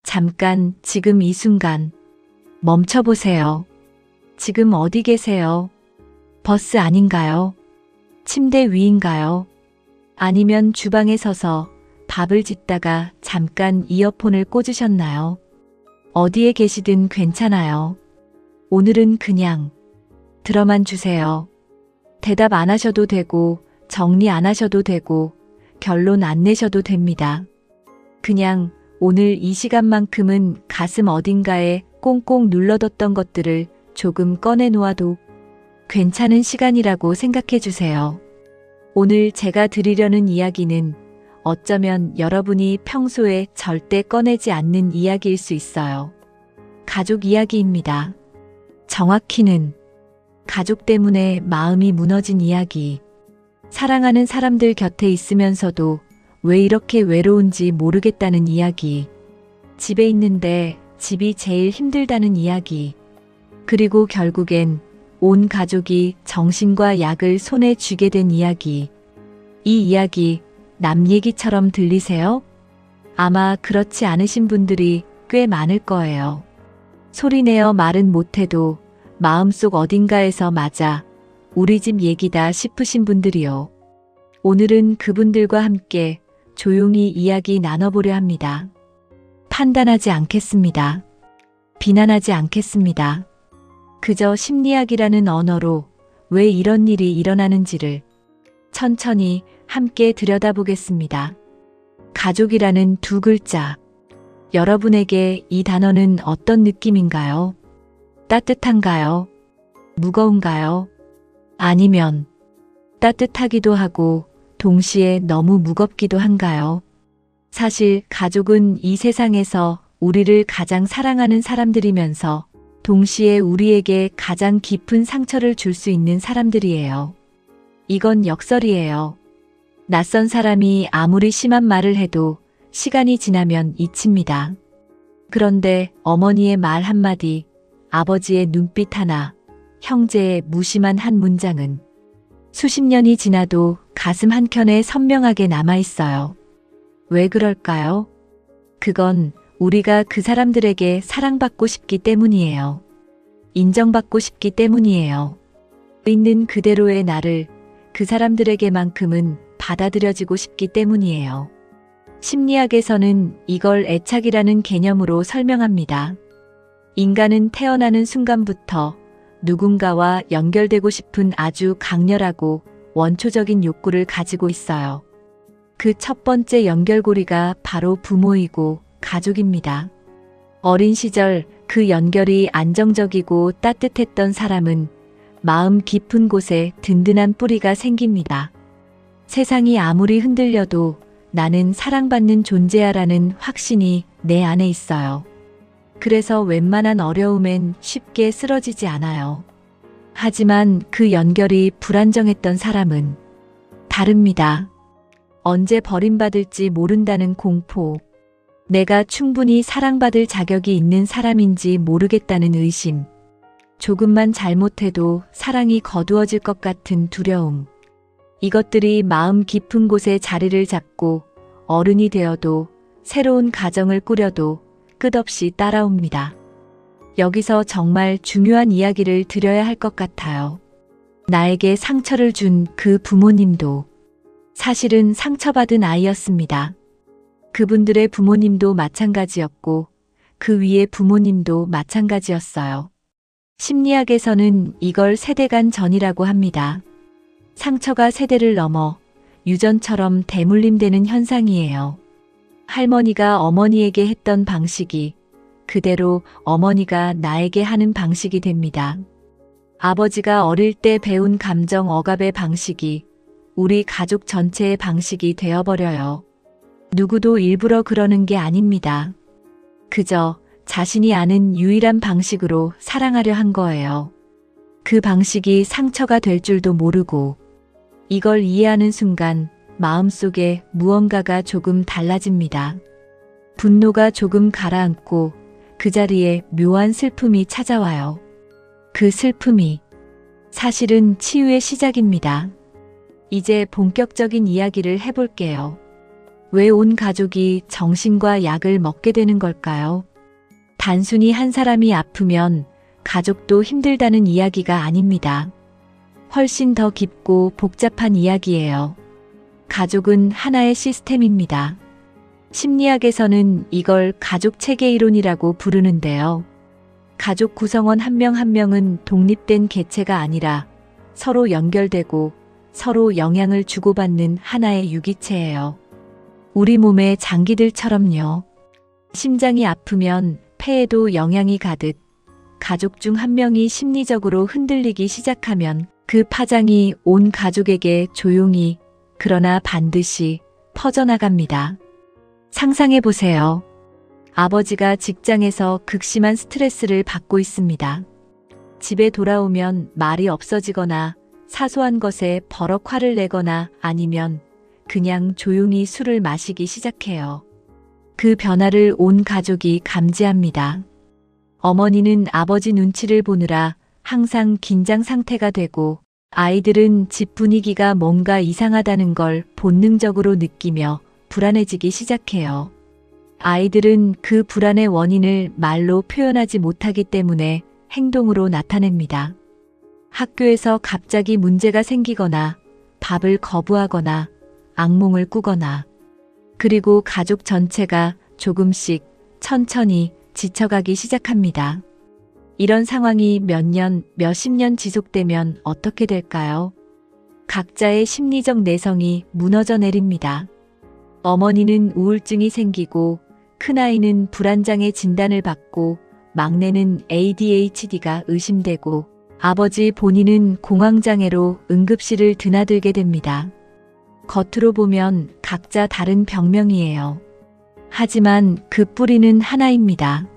잠깐, 지금 이 순간. 멈춰보세요. 지금 어디 계세요? 버스 아닌가요? 침대 위인가요? 아니면 주방에 서서 밥을 짓다가 잠깐 이어폰을 꽂으셨나요? 어디에 계시든 괜찮아요. 오늘은 그냥 들어만 주세요. 대답 안 하셔도 되고, 정리 안 하셔도 되고, 결론 안 내셔도 됩니다. 그냥 오늘 이 시간만큼은 가슴 어딘가에 꽁꽁 눌러뒀던 것들을 조금 꺼내놓아도 괜찮은 시간이라고 생각해 주세요. 오늘 제가 드리려는 이야기는 어쩌면 여러분이 평소에 절대 꺼내지 않는 이야기일 수 있어요. 가족 이야기입니다. 정확히는 가족 때문에 마음이 무너진 이야기. 사랑하는 사람들 곁에 있으면서도 왜 이렇게 외로운지 모르겠다는 이야기. 집에 있는데 집이 제일 힘들다는 이야기. 그리고 결국엔 온 가족이 정신과 약을 손에 쥐게 된 이야기. 이 이야기 남 얘기처럼 들리세요? 아마 그렇지 않으신 분들이 꽤 많을 거예요. 소리내어 말은 못해도 마음속 어딘가에서 맞아 우리 집 얘기다 싶으신 분들이요. 오늘은 그분들과 함께 조용히 이야기 나눠보려 합니다. 판단하지 않겠습니다. 비난하지 않겠습니다. 그저 심리학이라는 언어로 왜 이런 일이 일어나는지를 천천히 함께 들여다보겠습니다. 가족이라는 두 글자. 여러분에게 이 단어는 어떤 느낌인가요? 따뜻한가요? 무거운가요? 아니면 따뜻하기도 하고 동시에 너무 무겁기도 한가요? 사실 가족은 이 세상에서 우리를 가장 사랑하는 사람들이면서 동시에 우리에게 가장 깊은 상처를 줄 수 있는 사람들이에요. 이건 역설이에요. 낯선 사람이 아무리 심한 말을 해도 시간이 지나면 잊힙니다. 그런데 어머니의 말 한마디, 아버지의 눈빛 하나, 형제의 무심한 한 문장은 수십 년이 지나도 가슴 한켠에 선명하게 남아있어요. 왜 그럴까요? 그건 우리가 그 사람들에게 사랑받고 싶기 때문이에요. 인정받고 싶기 때문이에요. 있는 그대로의 나를 그 사람들에게만큼은 받아들여지고 싶기 때문이에요. 심리학에서는 이걸 애착이라는 개념으로 설명합니다. 인간은 태어나는 순간부터 누군가와 연결되고 싶은 아주 강렬하고 원초적인 욕구를 가지고 있어요. 그 첫 번째 연결고리가 바로 부모이고 가족입니다. 어린 시절 그 연결이 안정적이고 따뜻했던 사람은 마음 깊은 곳에 든든한 뿌리가 생깁니다. 세상이 아무리 흔들려도 나는 사랑받는 존재야라는 확신이 내 안에 있어요. 그래서 웬만한 어려움엔 쉽게 쓰러지지 않아요. 하지만 그 연결이 불안정했던 사람은 다릅니다. 언제 버림받을지 모른다는 공포, 내가 충분히 사랑받을 자격이 있는 사람인지 모르겠다는 의심, 조금만 잘못해도 사랑이 거두어질 것 같은 두려움. 이것들이 마음 깊은 곳에 자리를 잡고 어른이 되어도 새로운 가정을 꾸려도 끝없이 따라옵니다. 여기서 정말 중요한 이야기를 드려야 할 것 같아요. 나에게 상처를 준 그 부모님도 사실은 상처받은 아이였습니다. 그분들의 부모님도 마찬가지였고 그 위의 부모님도 마찬가지였어요. 심리학에서는 이걸 세대 간 전이라고 합니다. 상처가 세대를 넘어 유전처럼 대물림되는 현상이에요. 할머니가 어머니에게 했던 방식이 그대로 어머니가 나에게 하는 방식이 됩니다. 아버지가 어릴 때 배운 감정 억압의 방식이 우리 가족 전체의 방식이 되어버려요. 누구도 일부러 그러는 게 아닙니다. 그저 자신이 아는 유일한 방식으로 사랑하려 한 거예요. 그 방식이 상처가 될 줄도 모르고 이걸 이해하는 순간 마음속에 무언가가 조금 달라집니다. 분노가 조금 가라앉고 그 자리에 묘한 슬픔이 찾아와요. 그 슬픔이 사실은 치유의 시작입니다. 이제 본격적인 이야기를 해볼게요. 왜 온 가족이 정신과 약을 먹게 되는 걸까요? 단순히 한 사람이 아프면 가족도 힘들다는 이야기가 아닙니다. 훨씬 더 깊고 복잡한 이야기예요. 가족은 하나의 시스템입니다. 심리학에서는 이걸 가족 체계 이론이라고 부르는데요. 가족 구성원 한 명 한 명은 독립된 개체가 아니라 서로 연결되고 서로 영향을 주고받는 하나의 유기체예요. 우리 몸의 장기들처럼요. 심장이 아프면 폐에도 영향이 가듯 가족 중 한 명이 심리적으로 흔들리기 시작하면 그 파장이 온 가족에게 조용히 그러나 반드시 퍼져나갑니다. 상상해 보세요. 아버지가 직장에서 극심한 스트레스를 받고 있습니다. 집에 돌아오면 말이 없어지거나 사소한 것에 버럭 화를 내거나 아니면 그냥 조용히 술을 마시기 시작해요. 그 변화를 온 가족이 감지합니다. 어머니는 아버지 눈치를 보느라 항상 긴장 상태가 되고 아이들은 집 분위기가 뭔가 이상하다는 걸 본능적으로 느끼며 불안해지기 시작해요. 아이들은 그 불안의 원인을 말로 표현하지 못하기 때문에 행동으로 나타냅니다. 학교에서 갑자기 문제가 생기거나 밥을 거부하거나 악몽을 꾸거나 그리고 가족 전체가 조금씩 천천히 지쳐가기 시작합니다. 이런 상황이 몇 년, 몇십 년 지속되면 어떻게 될까요? 각자의 심리적 내성이 무너져 내립니다. 어머니는 우울증이 생기고 큰아이는 불안장애 진단을 받고 막내는 ADHD가 의심되고 아버지 본인은 공황장애로 응급실을 드나들게 됩니다. 겉으로 보면 각자 다른 병명이에요. 하지만 그 뿌리는 하나입니다.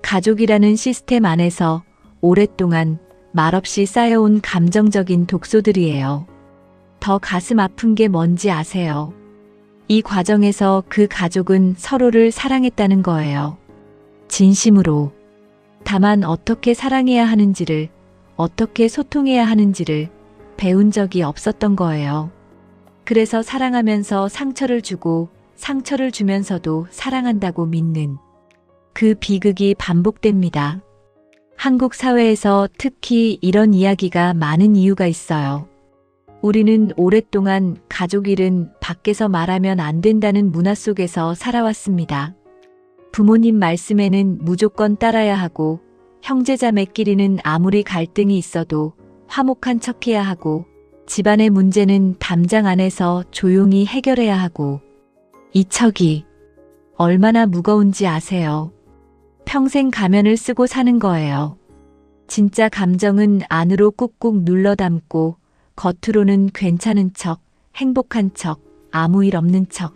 가족이라는 시스템 안에서 오랫동안 말없이 쌓여온 감정적인 독소들이에요. 더 가슴 아픈 게 뭔지 아세요? 이 과정에서 그 가족은 서로를 사랑했다는 거예요. 진심으로. 다만 어떻게 사랑해야 하는지를, 어떻게 소통해야 하는지를 배운 적이 없었던 거예요. 그래서 사랑하면서 상처를 주고 상처를 주면서도 사랑한다고 믿는 그 비극이 반복됩니다. 한국 사회에서 특히 이런 이야기가 많은 이유가 있어요. 우리는 오랫동안 가족 일은 밖에서 말하면 안 된다는 문화 속에서 살아왔습니다. 부모님 말씀에는 무조건 따라야 하고 형제자매끼리는 아무리 갈등이 있어도 화목한 척해야 하고 집안의 문제는 담장 안에서 조용히 해결해야 하고 이 척이 얼마나 무거운지 아세요? 평생 가면을 쓰고 사는 거예요. 진짜 감정은 안으로 꾹꾹 눌러 담고 겉으로는 괜찮은 척, 행복한 척, 아무 일 없는 척.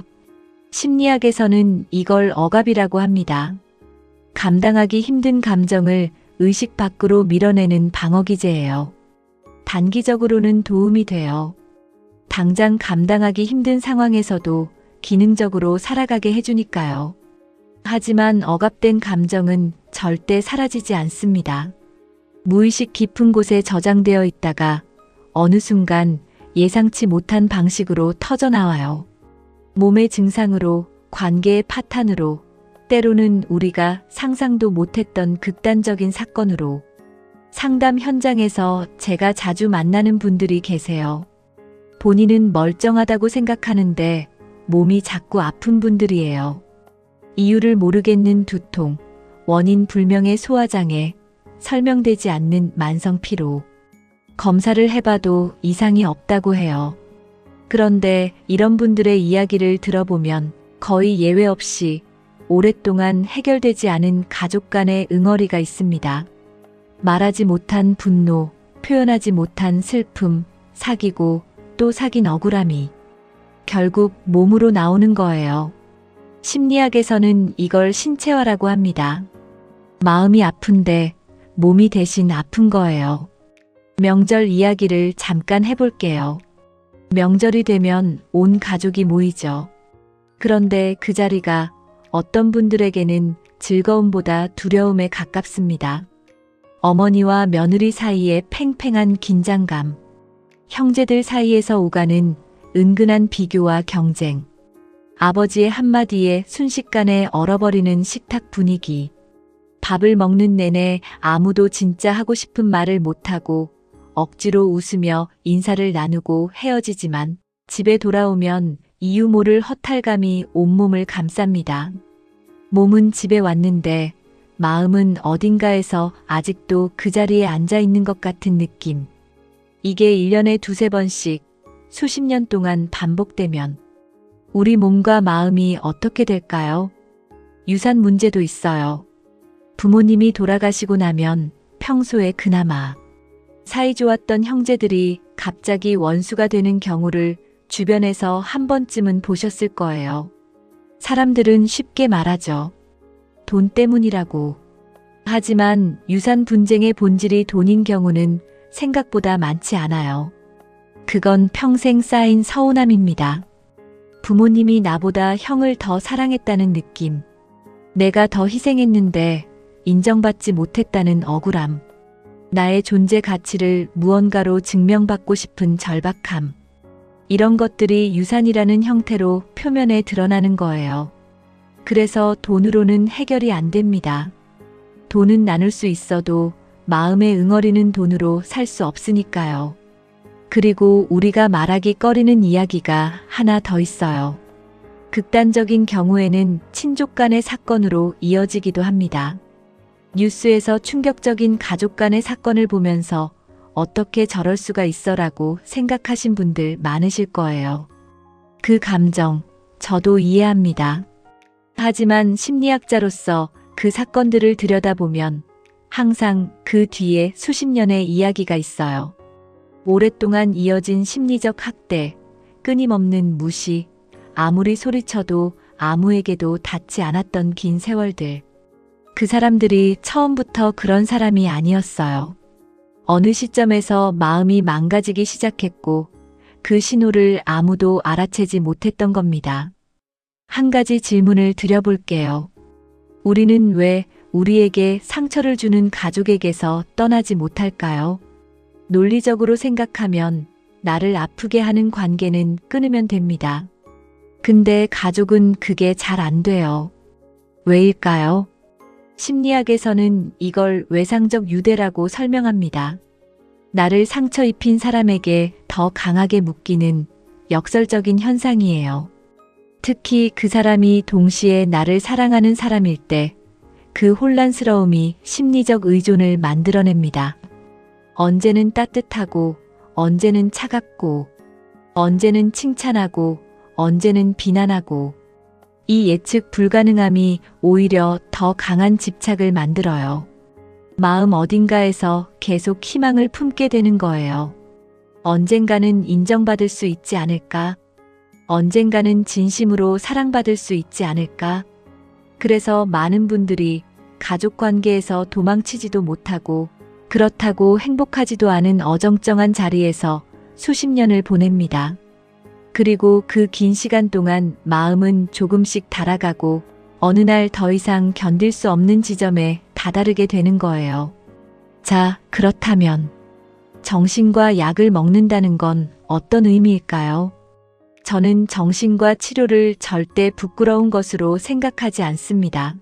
심리학에서는 이걸 억압이라고 합니다. 감당하기 힘든 감정을 의식 밖으로 밀어내는 방어기제예요. 단기적으로는 도움이 돼요. 당장 감당하기 힘든 상황에서도 기능적으로 살아가게 해주니까요. 하지만 억압된 감정은 절대 사라지지 않습니다. 무의식 깊은 곳에 저장되어 있다가 어느 순간 예상치 못한 방식으로 터져나와요. 몸의 증상으로, 관계의 파탄으로, 때로는 우리가 상상도 못했던 극단적인 사건으로. 상담 현장에서 제가 자주 만나는 분들이 계세요. 본인은 멀쩡하다고 생각하는데 몸이 자꾸 아픈 분들이에요. 이유를 모르겠는 두통, 원인 불명의 소화장애, 설명되지 않는 만성 피로. 검사를 해봐도 이상이 없다고 해요. 그런데 이런 분들의 이야기를 들어보면 거의 예외 없이 오랫동안 해결되지 않은 가족 간의 응어리가 있습니다. 말하지 못한 분노, 표현하지 못한 슬픔, 사귀고 또 사귄 억울함이 결국 몸으로 나오는 거예요. 심리학에서는 이걸 신체화라고 합니다. 마음이 아픈데 몸이 대신 아픈 거예요. 명절 이야기를 잠깐 해볼게요. 명절이 되면 온 가족이 모이죠. 그런데 그 자리가 어떤 분들에게는 즐거움보다 두려움에 가깝습니다. 어머니와 며느리 사이의 팽팽한 긴장감, 형제들 사이에서 오가는 은근한 비교와 경쟁, 아버지의 한마디에 순식간에 얼어버리는 식탁 분위기. 밥을 먹는 내내 아무도 진짜 하고 싶은 말을 못하고 억지로 웃으며 인사를 나누고 헤어지지만 집에 돌아오면 이유 모를 허탈감이 온몸을 감쌉니다. 몸은 집에 왔는데 마음은 어딘가에서 아직도 그 자리에 앉아 있는 것 같은 느낌. 이게 1년에 두세 번씩 수십 년 동안 반복되면 우리 몸과 마음이 어떻게 될까요? 유산 문제도 있어요. 부모님이 돌아가시고 나면 평소에 그나마 사이좋았던 형제들이 갑자기 원수가 되는 경우를 주변에서 한 번쯤은 보셨을 거예요. 사람들은 쉽게 말하죠. 돈 때문이라고. 하지만 유산 분쟁의 본질이 돈인 경우는 생각보다 많지 않아요. 그건 평생 쌓인 서운함입니다. 부모님이 나보다 형을 더 사랑했다는 느낌. 내가 더 희생했는데 인정받지 못했다는 억울함. 나의 존재 가치를 무언가로 증명받고 싶은 절박함. 이런 것들이 유산이라는 형태로 표면에 드러나는 거예요. 그래서 돈으로는 해결이 안 됩니다. 돈은 나눌 수 있어도 마음에 응어리는 돈으로 살 수 없으니까요. 그리고 우리가 말하기 꺼리는 이야기가 하나 더 있어요. 극단적인 경우에는 친족 간의 사건으로 이어지기도 합니다. 뉴스에서 충격적인 가족 간의 사건을 보면서 어떻게 저럴 수가 있어라고 생각하신 분들 많으실 거예요. 그 감정, 저도 이해합니다. 하지만 심리학자로서 그 사건들을 들여다보면 항상 그 뒤에 수십 년의 이야기가 있어요. 오랫동안 이어진 심리적 학대, 끊임없는 무시, 아무리 소리쳐도 아무에게도 닿지 않았던 긴 세월들. 그 사람들이 처음부터 그런 사람이 아니었어요. 어느 시점에서 마음이 망가지기 시작했고 그 신호를 아무도 알아채지 못했던 겁니다. 한 가지 질문을 드려볼게요. 우리는 왜 우리에게 상처를 주는 가족에게서 떠나지 못할까요? 논리적으로 생각하면 나를 아프게 하는 관계는 끊으면 됩니다. 근데 가족은 그게 잘 안 돼요. 왜일까요? 심리학에서는 이걸 외상적 유대라고 설명합니다. 나를 상처 입힌 사람에게 더 강하게 묶이는 역설적인 현상이에요. 특히 그 사람이 동시에 나를 사랑하는 사람일 때 그 혼란스러움이 심리적 의존을 만들어냅니다. 언제는 따뜻하고, 언제는 차갑고, 언제는 칭찬하고, 언제는 비난하고, 이 예측 불가능함이 오히려 더 강한 집착을 만들어요. 마음 어딘가에서 계속 희망을 품게 되는 거예요. 언젠가는 인정받을 수 있지 않을까? 언젠가는 진심으로 사랑받을 수 있지 않을까? 그래서 많은 분들이 가족 관계에서 도망치지도 못하고 그렇다고 행복하지도 않은 어정쩡한 자리에서 수십 년을 보냅니다. 그리고 그 긴 시간 동안 마음은 조금씩 달아가고 어느 날 더 이상 견딜 수 없는 지점에 다다르게 되는 거예요. 자, 그렇다면 정신과 약을 먹는다는 건 어떤 의미일까요? 저는 정신과 치료를 절대 부끄러운 것으로 생각하지 않습니다.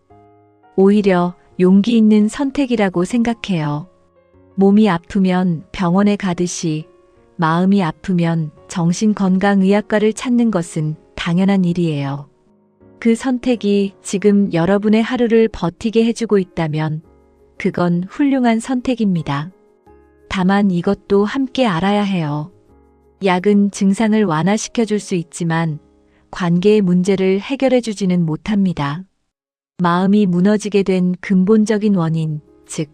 오히려 용기 있는 선택이라고 생각해요. 몸이 아프면 병원에 가듯이 마음이 아프면 정신건강의학과를 찾는 것은 당연한 일이에요. 그 선택이 지금 여러분의 하루를 버티게 해주고 있다면 그건 훌륭한 선택입니다. 다만 이것도 함께 알아야 해요. 약은 증상을 완화시켜줄 수 있지만 관계의 문제를 해결해주지는 못합니다. 마음이 무너지게 된 근본적인 원인, 즉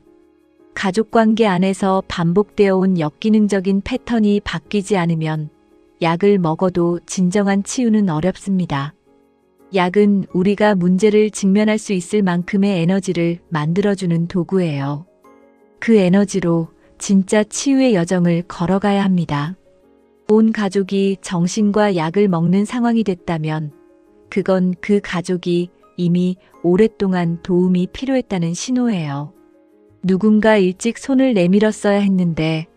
가족관계 안에서 반복되어 온 역기능적인 패턴이 바뀌지 않으면 약을 먹어도 진정한 치유는 어렵습니다. 약은 우리가 문제를 직면할 수 있을 만큼의 에너지를 만들어주는 도구예요. 그 에너지로 진짜 치유의 여정을 걸어가야 합니다. 온 가족이 정신과 약을 먹는 상황이 됐다면 그건 그 가족이 이미 오랫동안 도움이 필요했다는 신호예요. 누군가 일찍 손을 내밀었어야 했는데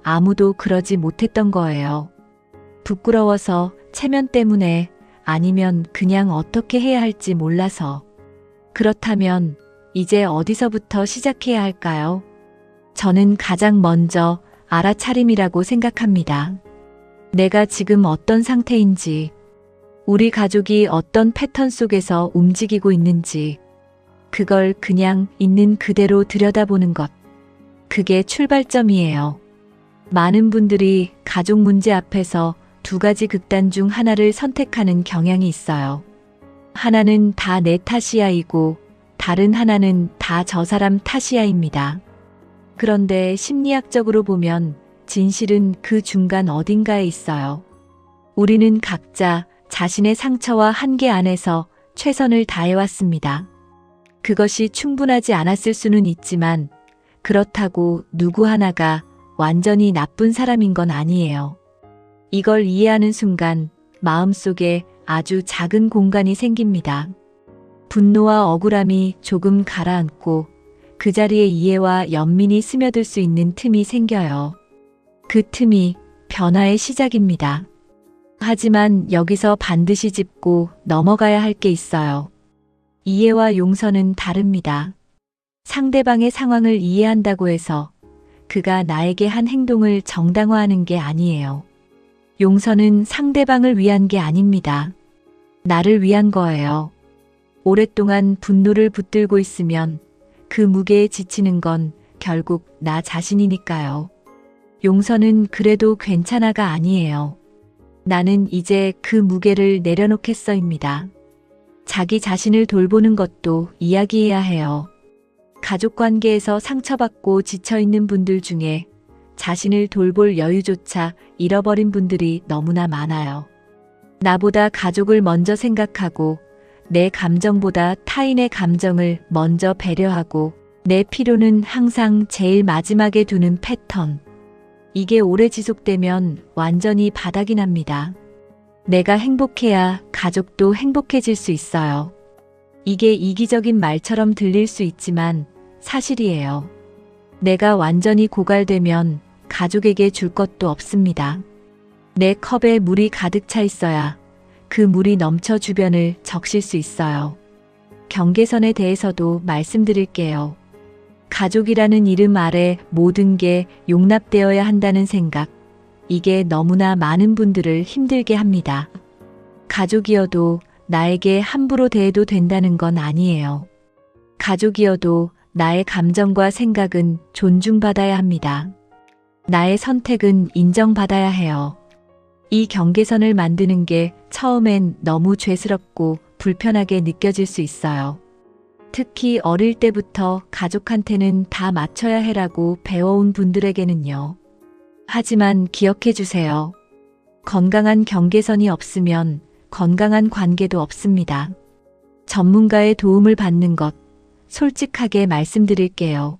아무도 그러지 못했던 거예요. 부끄러워서, 체면 때문에, 아니면 그냥 어떻게 해야 할지 몰라서. 그렇다면 이제 어디서부터 시작해야 할까요? 저는 가장 먼저 알아차림이라고 생각합니다. 내가 지금 어떤 상태인지, 우리 가족이 어떤 패턴 속에서 움직이고 있는지, 그걸 그냥 있는 그대로 들여다보는 것. 그게 출발점이에요. 많은 분들이 가족 문제 앞에서 두 가지 극단 중 하나를 선택하는 경향이 있어요. 하나는 다 내 탓이야이고 다른 하나는 다 저 사람 탓이야입니다. 그런데 심리학적으로 보면 진실은 그 중간 어딘가에 있어요. 우리는 각자 자신의 상처와 한계 안에서 최선을 다해왔습니다. 그것이 충분하지 않았을 수는 있지만 그렇다고 누구 하나가 완전히 나쁜 사람인 건 아니에요. 이걸 이해하는 순간 마음속에 아주 작은 공간이 생깁니다. 분노와 억울함이 조금 가라앉고 그 자리에 이해와 연민이 스며들 수 있는 틈이 생겨요. 그 틈이 변화의 시작입니다. 하지만 여기서 반드시 짚고 넘어가야 할 게 있어요. 이해와 용서는 다릅니다. 상대방의 상황을 이해한다고 해서 그가 나에게 한 행동을 정당화하는 게 아니에요. 용서는 상대방을 위한 게 아닙니다. 나를 위한 거예요. 오랫동안 분노를 붙들고 있으면 그 무게에 지치는 건 결국 나 자신이니까요. 용서는 그래도 괜찮아가 아니에요. 나는 이제 그 무게를 내려놓겠어입니다. 자기 자신을 돌보는 것도 이야기해야 해요. 가족 관계에서 상처받고 지쳐있는 분들 중에 자신을 돌볼 여유조차 잃어버린 분들이 너무나 많아요. 나보다 가족을 먼저 생각하고 내 감정보다 타인의 감정을 먼저 배려하고 내 필요는 항상 제일 마지막에 두는 패턴. 이게 오래 지속되면 완전히 바닥이 납니다. 내가 행복해야 가족도 행복해질 수 있어요. 이게 이기적인 말처럼 들릴 수 있지만 사실이에요. 내가 완전히 고갈되면 가족에게 줄 것도 없습니다. 내 컵에 물이 가득 차 있어야 그 물이 넘쳐 주변을 적실 수 있어요. 경계선에 대해서도 말씀드릴게요. 가족이라는 이름 아래 모든 게 용납되어야 한다는 생각. 이게 너무나 많은 분들을 힘들게 합니다. 가족이어도 나에게 함부로 대해도 된다는 건 아니에요. 가족이어도 나의 감정과 생각은 존중받아야 합니다. 나의 선택은 인정받아야 해요. 이 경계선을 만드는 게 처음엔 너무 죄스럽고 불편하게 느껴질 수 있어요. 특히 어릴 때부터 가족한테는 다 맞춰야 해라고 배워온 분들에게는요. 하지만 기억해 주세요. 건강한 경계선이 없으면 건강한 관계도 없습니다. 전문가의 도움을 받는 것, 솔직하게 말씀드릴게요.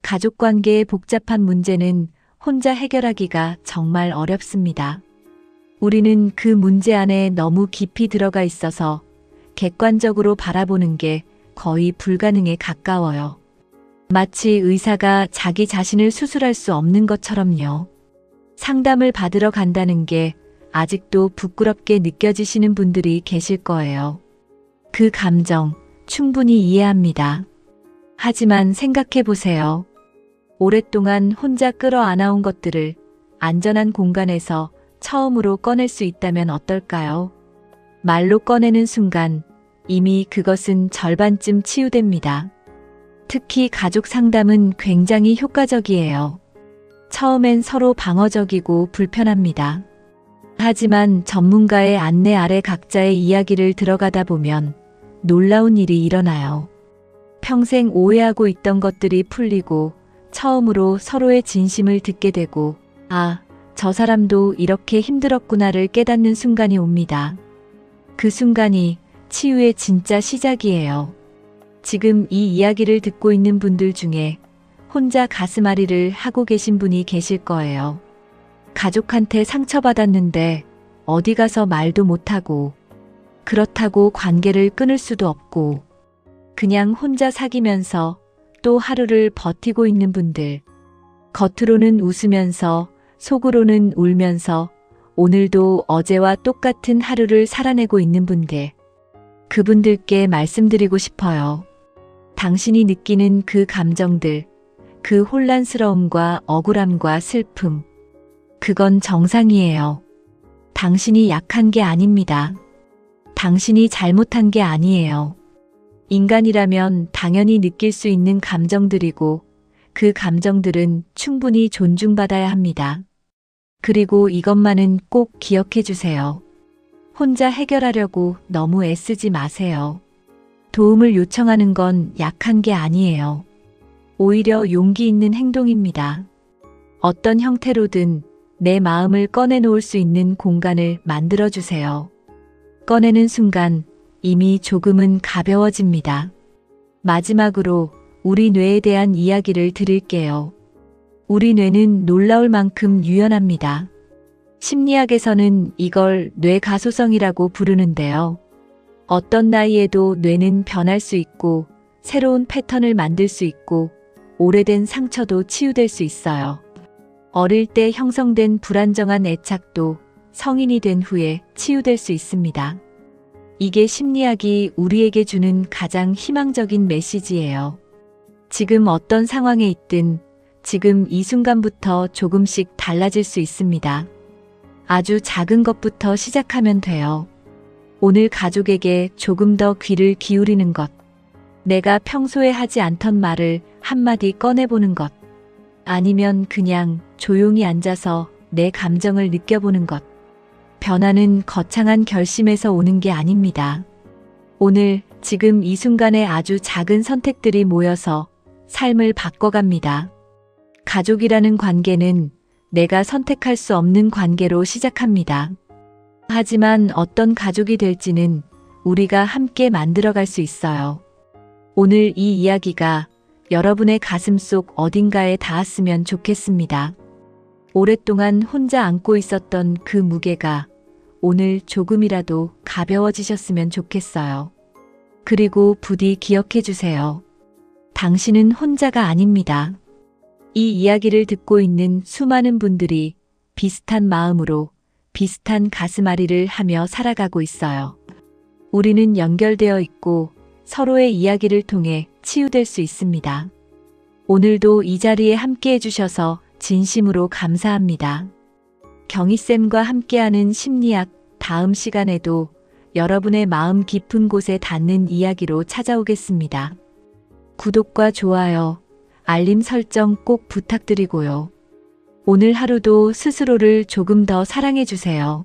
가족 관계의 복잡한 문제는 혼자 해결하기가 정말 어렵습니다. 우리는 그 문제 안에 너무 깊이 들어가 있어서 객관적으로 바라보는 게 거의 불가능에 가까워요. 마치 의사가 자기 자신을 수술할 수 없는 것처럼요. 상담을 받으러 간다는 게 아직도 부끄럽게 느껴지시는 분들이 계실 거예요. 그 감정 충분히 이해합니다. 하지만 생각해 보세요. 오랫동안 혼자 끌어안아온 것들을 안전한 공간에서 처음으로 꺼낼 수 있다면 어떨까요? 말로 꺼내는 순간 이미 그것은 절반쯤 치유됩니다. 특히 가족 상담은 굉장히 효과적이에요. 처음엔 서로 방어적이고 불편합니다. 하지만 전문가의 안내 아래 각자의 이야기를 들어가다 보면 놀라운 일이 일어나요. 평생 오해하고 있던 것들이 풀리고 처음으로 서로의 진심을 듣게 되고 아, 저 사람도 이렇게 힘들었구나를 깨닫는 순간이 옵니다. 그 순간이 치유의 진짜 시작이에요. 지금 이 이야기를 듣고 있는 분들 중에 혼자 가슴앓이를 하고 계신 분이 계실 거예요. 가족한테 상처받았는데 어디 가서 말도 못하고 그렇다고 관계를 끊을 수도 없고 그냥 혼자 사귀면서 또 하루를 버티고 있는 분들. 겉으로는 웃으면서 속으로는 울면서 오늘도 어제와 똑같은 하루를 살아내고 있는 분들, 그분들께 말씀드리고 싶어요. 당신이 느끼는 그 감정들, 그 혼란스러움과 억울함과 슬픔, 그건 정상이에요. 당신이 약한 게 아닙니다. 당신이 잘못한 게 아니에요. 인간이라면 당연히 느낄 수 있는 감정들이고 그 감정들은 충분히 존중받아야 합니다. 그리고 이것만은 꼭 기억해 주세요. 혼자 해결하려고 너무 애쓰지 마세요. 도움을 요청하는 건 약한 게 아니에요. 오히려 용기 있는 행동입니다. 어떤 형태로든 내 마음을 꺼내놓을 수 있는 공간을 만들어주세요. 꺼내는 순간 이미 조금은 가벼워집니다. 마지막으로 우리 뇌에 대한 이야기를 드릴게요. 우리 뇌는 놀라울 만큼 유연합니다. 심리학에서는 이걸 뇌가소성이라고 부르는데요. 어떤 나이에도 뇌는 변할 수 있고 새로운 패턴을 만들 수 있고 오래된 상처도 치유될 수 있어요. 어릴 때 형성된 불안정한 애착도 성인이 된 후에 치유될 수 있습니다. 이게 심리학이 우리에게 주는 가장 희망적인 메시지예요. 지금 어떤 상황에 있든 지금 이 순간부터 조금씩 달라질 수 있습니다. 아주 작은 것부터 시작하면 돼요. 오늘 가족에게 조금 더 귀를 기울이는 것, 내가 평소에 하지 않던 말을 한마디 꺼내보는 것, 아니면 그냥 조용히 앉아서 내 감정을 느껴보는 것. 변화는 거창한 결심에서 오는 게 아닙니다. 오늘, 지금 이 순간에 아주 작은 선택들이 모여서 삶을 바꿔갑니다. 가족이라는 관계는 내가 선택할 수 없는 관계로 시작합니다. 하지만 어떤 가족이 될지는 우리가 함께 만들어갈 수 있어요. 오늘 이 이야기가 여러분의 가슴속 어딘가에 닿았으면 좋겠습니다. 오랫동안 혼자 안고 있었던 그 무게가 오늘 조금이라도 가벼워지셨으면 좋겠어요. 그리고 부디 기억해 주세요. 당신은 혼자가 아닙니다. 이 이야기를 듣고 있는 수많은 분들이 비슷한 마음으로 비슷한 가슴앓이를 하며 살아가고 있어요. 우리는 연결되어 있고 서로의 이야기를 통해 치유될 수 있습니다. 오늘도 이 자리에 함께 해주셔서 진심으로 감사합니다. 경희쌤과 함께하는 심리학 다음 시간에도 여러분의 마음 깊은 곳에 닿는 이야기로 찾아오겠습니다. 구독과 좋아요, 알림 설정 꼭 부탁드리고요. 오늘 하루도 스스로를 조금 더 사랑해 주세요.